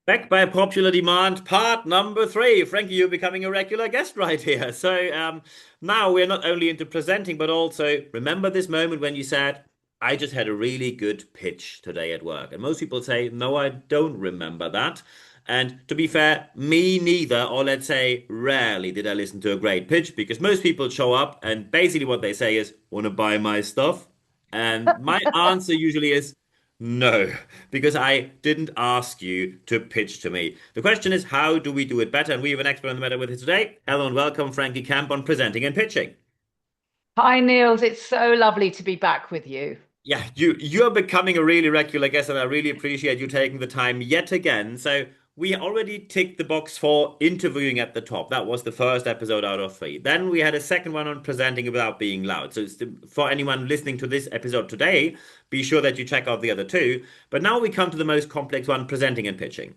Back by popular demand, part number three. Frankie, you're becoming a regular guest right here. So now we're not only into presenting, but also remember this moment when you said, I just had a really good pitch today at work. And most people say, no, I don't remember that. And to be fair, me neither, or let's say rarely did I listen to a great pitch because most people show up and basically what they say is, want to buy my stuff? And my answer usually is, no, because I didn't ask you to pitch to me. The question is, how do we do it better? And we have an expert on the matter with us today. Hello and welcome, Frankie Kemp, on presenting and pitching. Hi, Niels. It's so lovely to be back with you. Yeah, you're becoming a really regular guest, and I really appreciate you taking the time yet again. So we already ticked the box for interviewing at the top. That was the first episode out of three. Then we had a second one on presenting without being loud. So for anyone listening to this episode today, be sure that you check out the other two. But now we come to the most complex one, presenting and pitching.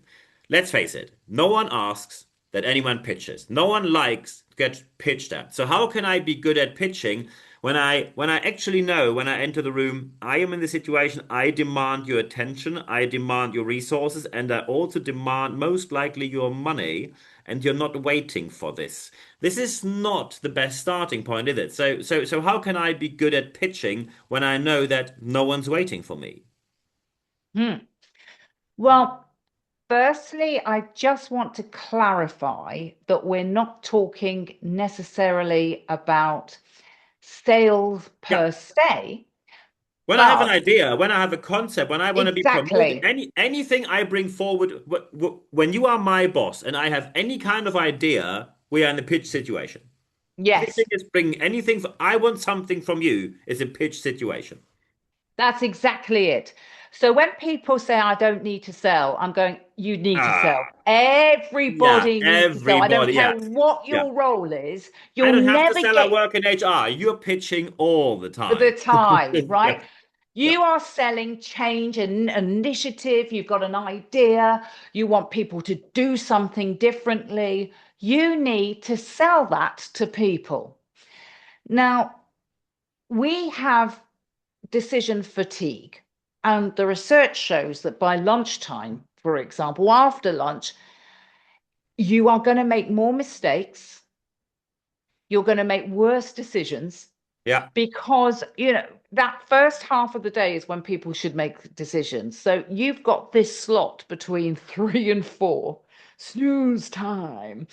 Let's face it, no one asks that anyone pitches. No one likes to get pitched at. So how can I be good at pitching when I actually know when I enter the room, I am in the situation, I demand your attention, I demand your resources, and I also demand most likely your money, and you're not waiting for this. This is not the best starting point, is it? So how can I be good at pitching when I know that no one's waiting for me? Hmm. Well, firstly, I just want to clarify that we're not talking necessarily about sales Yeah. per se, When I have an but idea, when I have a concept, when I want to be promoted, exactly. anything I bring forward, when you are my boss and I have any kind of idea, we are in a pitch situation. Pitching Yes, is bringing anything. I want something from you. It's a pitch situation. that's exactly it. So when people say I don't need to sell, I'm going, you need to Ah, sell. yeah, Everybody needs to sell. I don't everybody. care Yeah, what yeah. your role is. I You'll don't have to never sell. I get work in HR. You're pitching all the the time. time, right? Yeah, yeah, You are selling change and initiative. You've got an idea. You want people to do something differently. You need to sell that to people. Now, we have decision fatigue, and the research shows that by lunchtime, for example, after lunch, you are going to make more mistakes. You're going to make worse decisions yeah. because that first half of the day is when people should make decisions. So you've got this slot between 3 and 4, snooze time,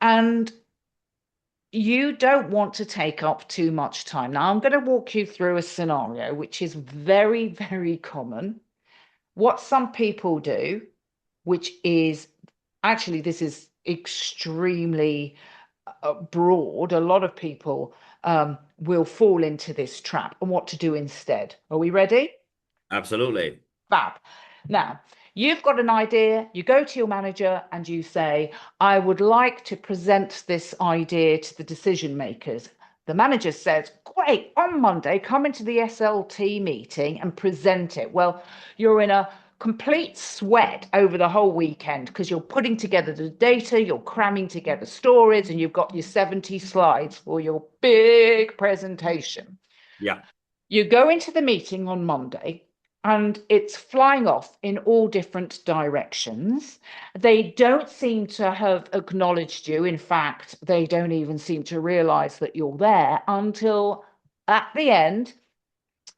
and you don't want to take up too much time. Now I'm going to walk you through a scenario which is very, very common. What some people do, which is actually, this is extremely broad. A lot of people will fall into this trap, and what to do instead. Are we ready? Absolutely. Fab. Now, you've got an idea, you go to your manager and you say, I would like to present this idea to the decision makers. The manager says, great, on Monday, come into the SLT meeting and present it. Well, you're in a complete sweat over the whole weekend because you're putting together the data, you're cramming together stories, and you've got your 70 slides for your big presentation. Yeah, You go into the meeting on Monday and it's flying off in all different directions. They don't seem to have acknowledged you. In fact, they don't even seem to realize that you're there until at the end,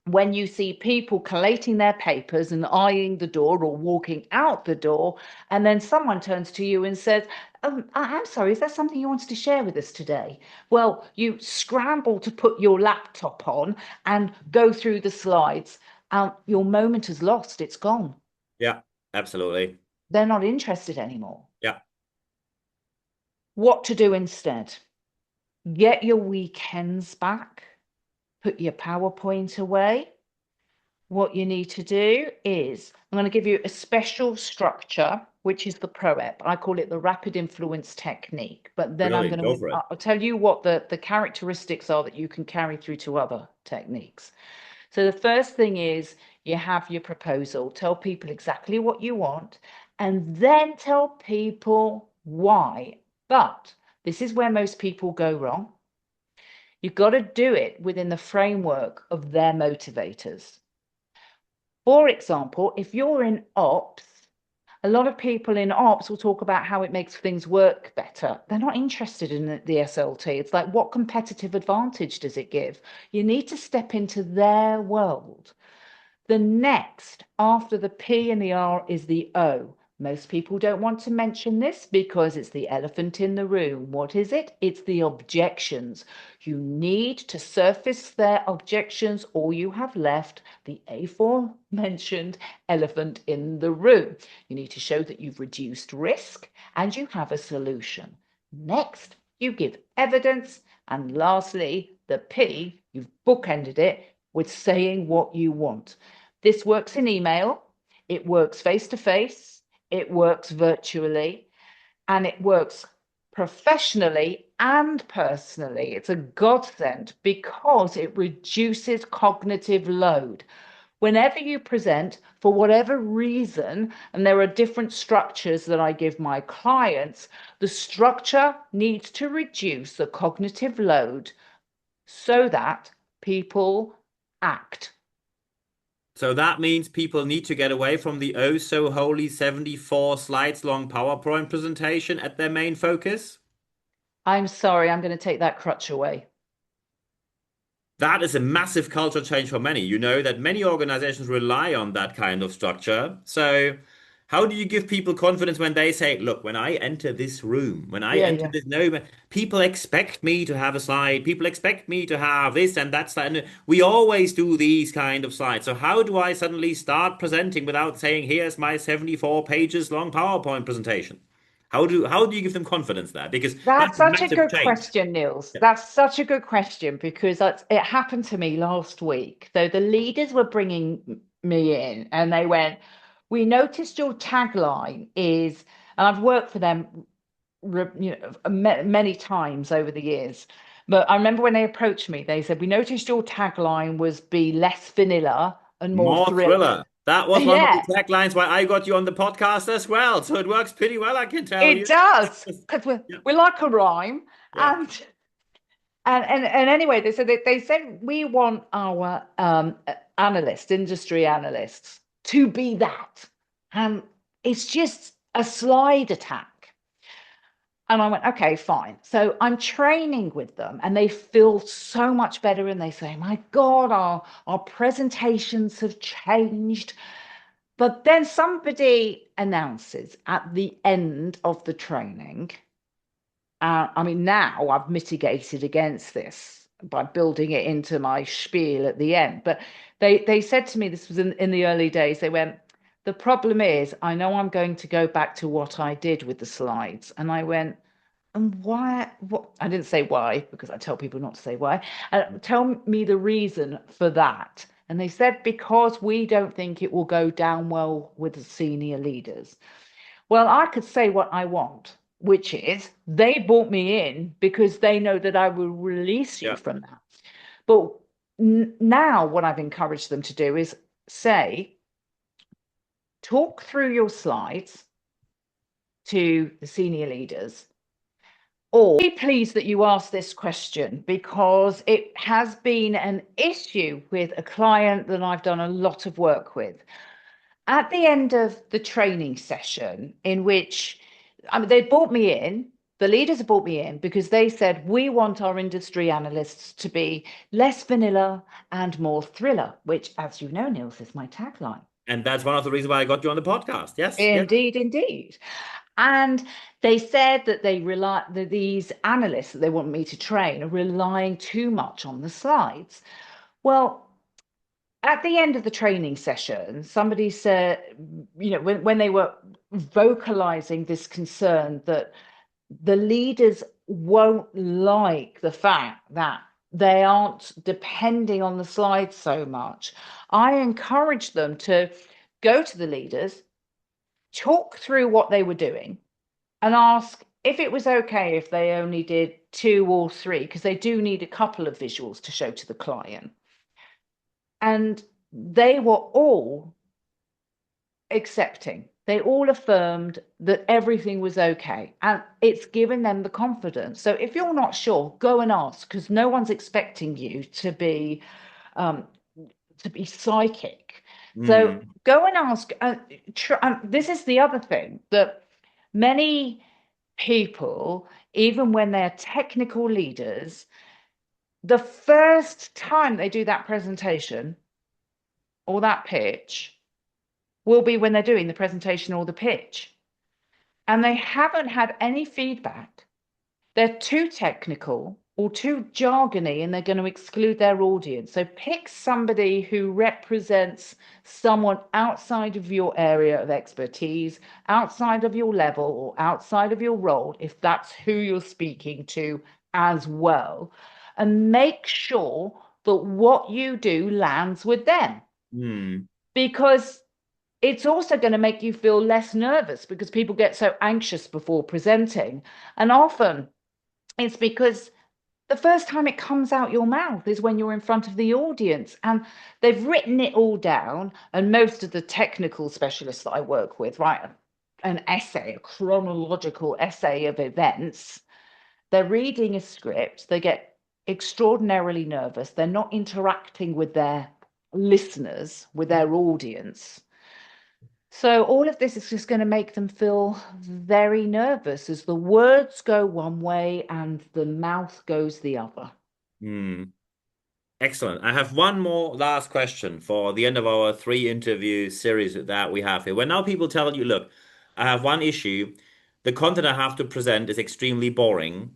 when you see people collating their papers and eyeing the door or walking out the door, and then someone turns to you and says, I'm sorry, is there something you wanted to share with us today? Well, you scramble to put your laptop on and go through the slides. Your moment is lost, it's gone. yeah. Absolutely. They're not interested anymore. Yeah, What to do instead? Get your weekends back, put your PowerPoint away. What you need to do is, I'm going to give you a special structure, which is the PROEP. I call it the rapid influence technique. But then I'm brilliant. going Go to, for it. I'll tell you what the characteristics are that you can carry through to other techniques. So the first thing is you have your proposal, tell people exactly what you want, and then tell people why. But this is where most people go wrong. You've got to do it within the framework of their motivators. For example, if you're in ops A lot of people in ops will talk about how it makes things work better. They're not interested in the SLT. It's like, what competitive advantage does it give? You need to step into their world. The next after the P and the R is the O. Most people don't want to mention this because it's the elephant in the room. What is it? It's the objections. You need to surface their objections, or you have left the aforementioned elephant in the room. You need to show that you've reduced risk and you have a solution. Next, you give evidence. And lastly, the P, you've bookended it with saying what you want. This works in email, it works face to face, it works virtually, and it works professionally and personally. It's a godsend because it reduces cognitive load. Whenever you present, for whatever reason, and there are different structures that I give my clients, the structure needs to reduce the cognitive load so that people act. So that means people need to get away from the oh so holy 74 slides long PowerPoint presentation at their main focus. I'm sorry, I'm going to take that crutch away. That is a massive culture change for many. You know that many organizations rely on that kind of structure. So, how do you give people confidence when they say, look, when I enter this room, when I Yeah, enter yeah. this, no, people expect me to have a slide, people expect me to have this and that slide. And we always do these kind of slides. So, how do I suddenly start presenting without saying, here's my 74 pages long PowerPoint presentation? How do you give them confidence there? Because That's that's a such a massive good change. question, Niels. Yeah. That's such a good question because it happened to me last week. So the leaders were bringing me in and they went, "We noticed your tagline is," and I've worked for them, many times over the years. But I remember when they approached me, they said, "We noticed your tagline was be less vanilla and more More thriller." thriller. That was one of the Yeah, taglines why I got you on the podcast as well. So it works pretty well, I can tell it you. does because we're, Yeah, we like a rhyme. yeah. And and anyway, they said we want our analysts, industry analysts, to be that. And it's just a slide attack. And I went, okay, fine. So I'm training with them and they feel so much better. And they say, my God, our presentations have changed. But then somebody announces at the end of the training, I mean, now I've mitigated against this by building it into my spiel at the end. But they said to me, this was in the early days, they went, the problem is, I know I'm going to go back to what I did with the slides. And I went, and why? What? I didn't say why because I tell people not to say why. Tell me the reason for that. And they said, because we don't think it will go down well with the senior leaders. Well, I could say what I want, which is they brought me in because they know that I will release you Yeah. from that. But now, what I've encouraged them to do is say, talk through your slides to the senior leaders. Or be pleased that you asked this question because it has been an issue with a client that I've done a lot of work with. At the end of the training session, in which they brought me in, the leaders brought me in because they said, we want our industry analysts to be less vanilla and more thriller, which, as you know, Niels, is my tagline. And that's one of the reasons why I got you on the podcast. Yes. Yeah. Indeed, indeed. And they said that that these analysts that they want me to train are relying too much on the slides. Well, at the end of the training session, somebody said, when they were vocalizing this concern that the leaders won't like the fact that they aren't depending on the slides so much, I encouraged them to go to the leaders, talk through what they were doing, and ask if it was okay if they only did two or three, because they do need a couple of visuals to show to the client. And they were all accepting. They all affirmed that everything was okay. And it's given them the confidence. So if you're not sure, go and ask, because no one's expecting you to be psychic. So Mm, go and ask. This is the other thing that many people, even when they're technical leaders, the first time they do that presentation or that pitch will be when they're doing the presentation or the pitch. And they haven't had any feedback. They're too technical or too jargony and they're going to exclude their audience. So pick somebody who represents someone outside of your area of expertise, outside of your level or outside of your role, if that's who you're speaking to as well. And make sure that what you do lands with them. mm, Because it's also going to make you feel less nervous because people get so anxious before presenting. And often it's because the first time it comes out your mouth is when you're in front of the audience and they've written it all down. And most of the technical specialists that I work with write an essay, a chronological essay of events. They're reading a script, they get extraordinarily nervous, they're not interacting with their listeners, with their audience. So all of this is just going to make them feel very nervous as the words go one way and the mouth goes the other. mm. Excellent. I have one more last question for the end of our three interview series that we have here. When now people tell you, look, I have one issue. The content I have to present is extremely boring.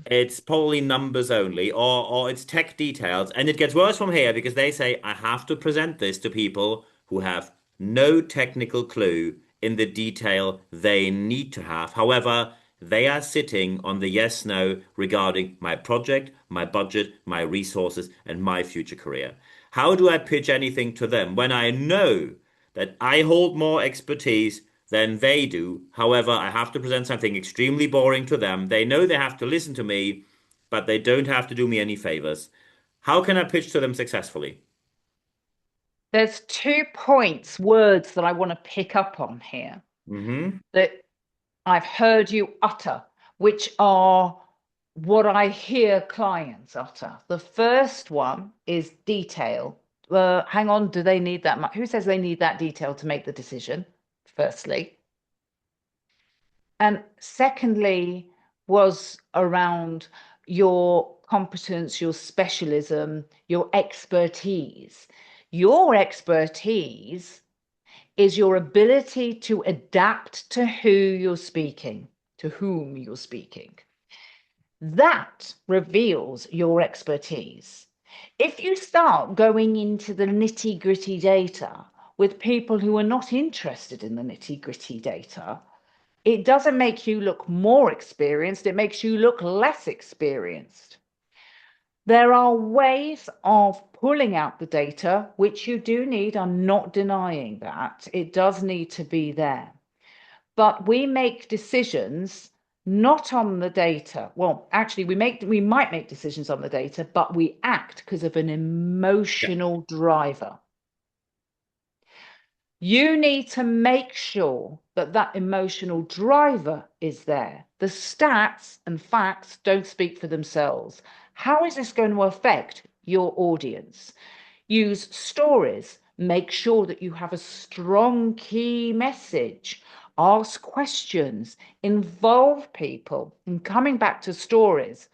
It's probably numbers only, or it's tech details. And it gets worse from here because they say, I have to present this to people who have no technical clue in the detail they need to have. However, they are sitting on the yes, no regarding my project, my budget, my resources, and my future career. How do I pitch anything to them when I know that I hold more expertise than they do? However, I have to present something extremely boring to them. They know they have to listen to me, but they don't have to do me any favors. How can I pitch to them successfully? There's 2 points, words that I want to pick up on here Mm-hmm. that I've heard you utter, which are what I hear clients utter. The first one is detail. Hang on, do they need that much? Who says they need that detail to make the decision? Firstly. And secondly, was around your competence, your specialism, your expertise. Your expertise is your ability to adapt to who you're speaking, to whom you're speaking. That reveals your expertise. If you start going into the nitty gritty data with people who are not interested in the nitty gritty data, it doesn't make you look more experienced, it makes you look less experienced. There are ways of pulling out the data, which you do need. I'm not denying that. It does need to be there. But we make decisions not on the data. Well, actually, we might make decisions on the data, but we act because of an Yeah. emotional driver. You need to make sure that that emotional driver is there. The stats and facts don't speak for themselves. How is this going to affect your audience? Use stories. Make sure that you have a strong key message. Ask questions. Involve people. And coming back to stories,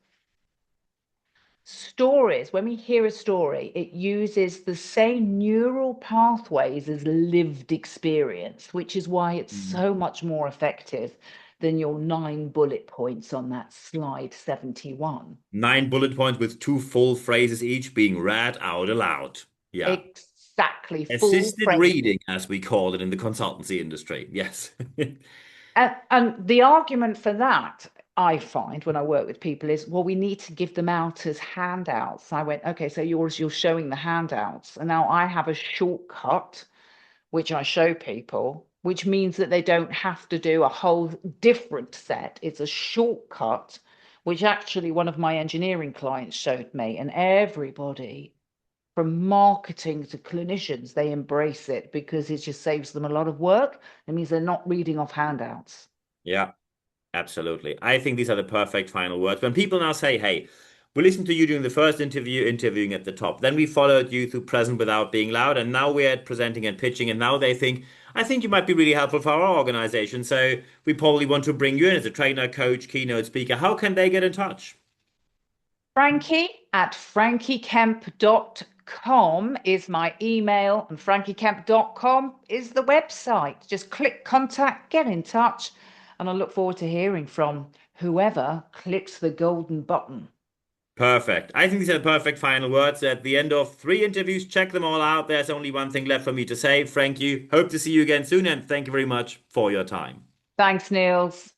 stories, when we hear a story, it uses the same neural pathways as lived experience, which is why it's Mm. so much more effective than your 9 bullet points on that slide 71. 9 bullet points with two full phrases each being read out aloud. Yeah. Exactly, full Assisted phrases. reading, as we call it in the consultancy industry. Yes. And the argument for that, I find when I work with people is, well, we need to give them out as handouts. I went, okay, so you're showing the handouts. And now I have a shortcut, which I show people, which means that they don't have to do a whole different set. It's a shortcut, which actually one of my engineering clients showed me. And everybody from marketing to clinicians, they embrace it because it just saves them a lot of work. It means they're not reading off handouts. Yeah. Absolutely. I think these are the perfect final words. When people now say, hey, We listened to you during the first interview, interviewing at the top. Then we followed you through Present Without Being Loud, and now we're at presenting and pitching. And now they think, I think you might be really helpful for our organization. So we probably want to bring you in as a trainer, coach, keynote speaker. How can they get in touch? Frankie at frankiekemp.com is my email, and frankiekemp.com is the website. Just click contact, get in touch, and I look forward to hearing from whoever clicks the golden button. Perfect. I think these are the perfect final words. At the end of 3 interviews, check them all out. There's only one thing left for me to say. Frank, you hope to see you again soon, and thank you very much for your time. Thanks, Niels.